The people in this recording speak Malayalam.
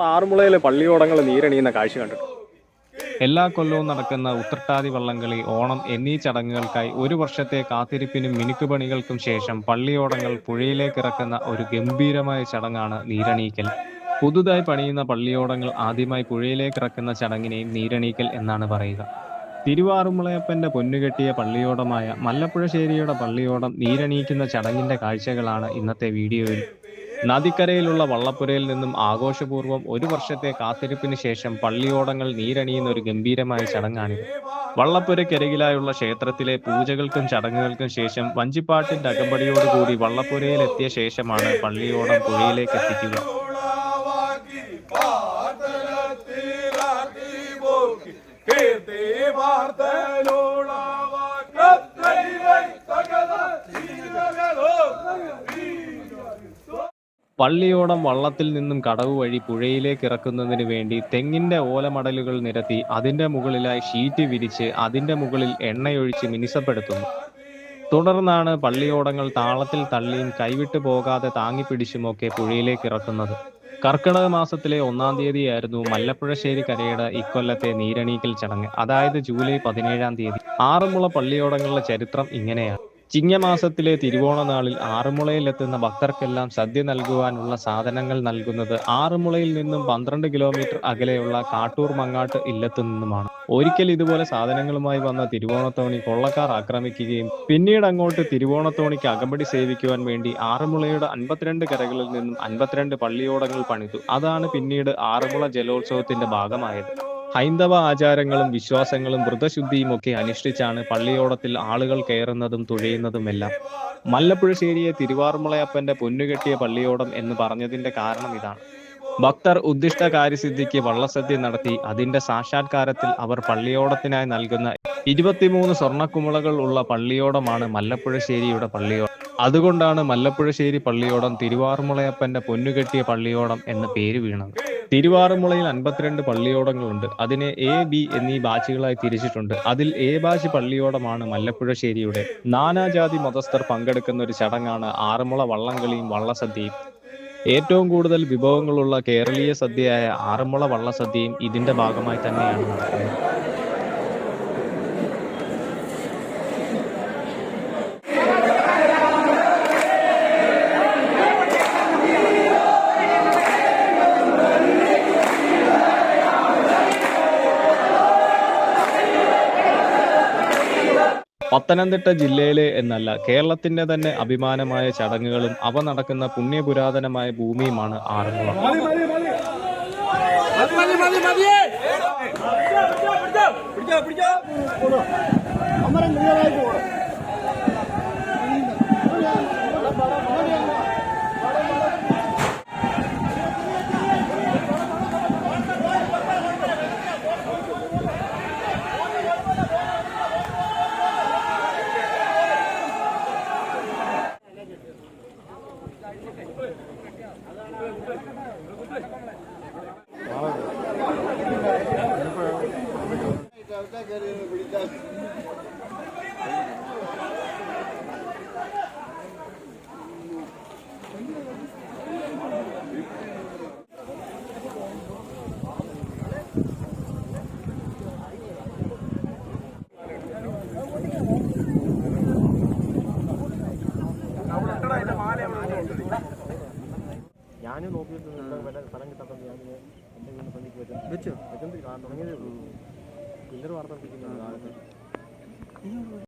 നമ്മുടെ ആറന്മുളയിലെ പള്ളിയോടങ്ങൾ നീരണിയുന്ന കാഴ്ച കണ്ടിട്ടുണ്ട്. എല്ലാ കൊല്ലവും നടക്കുന്ന ഉത്രട്ടാതി വള്ളംകളി, ഓണം എന്നീ ചടങ്ങുകൾക്കായി ഒരു വർഷത്തെ കാത്തിരിപ്പിനും മിനുക്കുപണികൾക്കും ശേഷം പള്ളിയോടങ്ങൾ പുഴയിലേക്ക് ഇറക്കുന്ന ഒരു ഗംഭീരമായ ചടങ്ങാണ് നീരണീക്കൽ. പുതുതായി പണിയുന്ന പള്ളിയോടങ്ങൾ ആദ്യമായി പുഴയിലേക്ക് ഇറക്കുന്ന ചടങ്ങിനെയും നീരണീക്കൽ എന്നാണ് പറയുക. തിരുവാറുമുളയപ്പന്റെ പൊന്നുകെട്ടിയ പള്ളിയോടമായ മല്ലപ്പുഴശ്ശേരിയുടെ പള്ളിയോടം നീരണീക്കുന്ന ചടങ്ങിന്റെ കാഴ്ചകളാണ് ഇന്നത്തെ വീഡിയോയിൽ. നദിക്കരയിലുള്ള വള്ളപ്പുരയിൽ നിന്നും ആഘോഷപൂർവ്വം ഒരു വർഷത്തെ കാത്തിരിപ്പിന് ശേഷം പള്ളിയോടങ്ങൾ നീരണിയുന്ന ഒരു ഗംഭീരമായ ചടങ്ങാണിത്. വള്ളപ്പുരയ്ക്കരികിലായുള്ള ക്ഷേത്രത്തിലെ പൂജകൾക്കും ചടങ്ങുകൾക്കും ശേഷം വഞ്ചിപ്പാട്ടിന്റെ അകമ്പടിയോടുകൂടി വള്ളപ്പുരയിലെത്തിയ ശേഷമാണ് പള്ളിയോടം പുഴയിലേക്ക് എത്തിക്കുക. പള്ളിയോടം വള്ളത്തിൽ നിന്നും കടവ് വഴി പുഴയിലേക്ക് ഇറക്കുന്നതിന് വേണ്ടി തെങ്ങിന്റെ ഓലമടലുകൾ നിരത്തി അതിന്റെ മുകളിലായി ഷീറ്റ് വിരിച്ച് അതിന്റെ മുകളിൽ എണ്ണയൊഴിച്ച് മിനുസപ്പെടുത്തുന്നു. തുടർന്നാണ് പള്ളിയോടങ്ങൾ താളത്തിൽ തള്ളിയും കൈവിട്ടു പോകാതെ താങ്ങിപ്പിടിച്ചുമൊക്കെ പുഴയിലേക്ക് ഇറക്കുന്നത്. കർക്കിടക മാസത്തിലെ 1-ാം തീയതിയായിരുന്നു മല്ലപ്പുഴശ്ശേരി കരയുടെ ഇക്കൊല്ലത്തെ നീരണീക്കൽ ചടങ്ങ്, അതായത് ജൂലൈ 17-ാം തീയതി. ആറന്മുള പള്ളിയോടങ്ങളുടെ ചരിത്രം ഇങ്ങനെയാണ്. ചിങ്ങമാസത്തിലെ തിരുവോണനാളിൽ ആറന്മുളയിലെത്തുന്ന ഭക്തർക്കെല്ലാം സദ്യ നൽകുവാനുള്ള സാധനങ്ങൾ നൽകുന്നത് ആറന്മുളയിൽ നിന്നും 12 കിലോമീറ്റർ അകലെയുള്ള കാട്ടൂർ മങ്ങാട്ട് ഇല്ലത്തു നിന്നുമാണ്. ഒരിക്കൽ ഇതുപോലെ സാധനങ്ങളുമായി വന്ന തിരുവോണത്തോണി കൊള്ളക്കാർ ആക്രമിക്കുകയും പിന്നീട് അങ്ങോട്ട് തിരുവോണത്തോണിക്ക് അകമ്പടി സേവിക്കുവാൻ വേണ്ടി ആറന്മുളയുടെ 52 കരകളിൽ നിന്നും 52 പള്ളിയോടങ്ങൾ പണിതു. അതാണ് പിന്നീട് ആറന്മുള ജലോത്സവത്തിന്റെ ഭാഗമായത്. ഹൈന്ദവ ആചാരങ്ങളും വിശ്വാസങ്ങളും വ്രതശുദ്ധിയും ഒക്കെ അനുഷ്ഠിച്ചാണ് പള്ളിയോടത്തിൽ ആളുകൾ കയറുന്നതും തുഴയുന്നതുമെല്ലാം. മല്ലപ്പുഴശ്ശേരിയെ തിരുവാറുമുളയപ്പന്റെ പൊന്നുകെട്ടിയ പള്ളിയോടം എന്ന് പറഞ്ഞതിന്റെ കാരണം ഇതാണ്. ഭക്തർ ഉദ്ദിഷ്ട കാര്യസിദ്ധിക്ക് വള്ളസദ്യ നടത്തി അതിന്റെ സാക്ഷാത്കാരത്തിൽ അവർ പള്ളിയോടത്തിനായി നൽകുന്ന 23 സ്വർണ്ണക്കുമിളകൾ ഉള്ള പള്ളിയോടമാണ് മല്ലപ്പുഴശ്ശേരിയുടെ പള്ളിയോടം. അതുകൊണ്ടാണ് മല്ലപ്പുഴശ്ശേരി പള്ളിയോടം തിരുവാറുമുളയപ്പന്റെ പൊന്നുകെട്ടിയ പള്ളിയോടം എന്ന പേര് വീണത്. തിരുവാറുമുളയിൽ 52 പള്ളിയോടങ്ങളുണ്ട്. അതിനെ എ, ബി എന്നീ ബാച്ചുകളായി തിരിച്ചിട്ടുണ്ട്. അതിൽ എ ബാച്ച് പള്ളിയോടമാണ് മല്ലപ്പുഴശ്ശേരിയുടെ. നാനാജാതി മതസ്ഥർ പങ്കെടുക്കുന്ന ഒരു ചടങ്ങാണ് ആറന്മുള വള്ളംകളിയും വള്ളസദ്യയും. ഏറ്റവും കൂടുതൽ വിഭവങ്ങളുള്ള കേരളീയ സദ്യയായ ആറന്മുള വള്ളസദ്യയും ഇതിന്റെ ഭാഗമായി തന്നെയാണ് നടക്കുന്നത്. പത്തനംതിട്ട ജില്ലയിലെ എന്നല്ല, കേരളത്തിന്റെ തന്നെ അഭിമാനമായ ചടങ്ങുകളും അവ നടക്കുന്ന പുണ്യപുരാതനമായ ഭൂമിയുമാണ് ആറന്മുള. ഞാൻ നോക്കിയിട്ട് വല്ല സ്ഥലം കിട്ടാത്തത് ഞാൻ എൻ്റെ വീടിന് ഫ്രണ്ടിക്ക് വെച്ചോണ്ടിരിക്കും തുടങ്ങിയതേ ഉള്ളൂ. പില്ലർ വാർത്തപ്പിക്കുന്നത്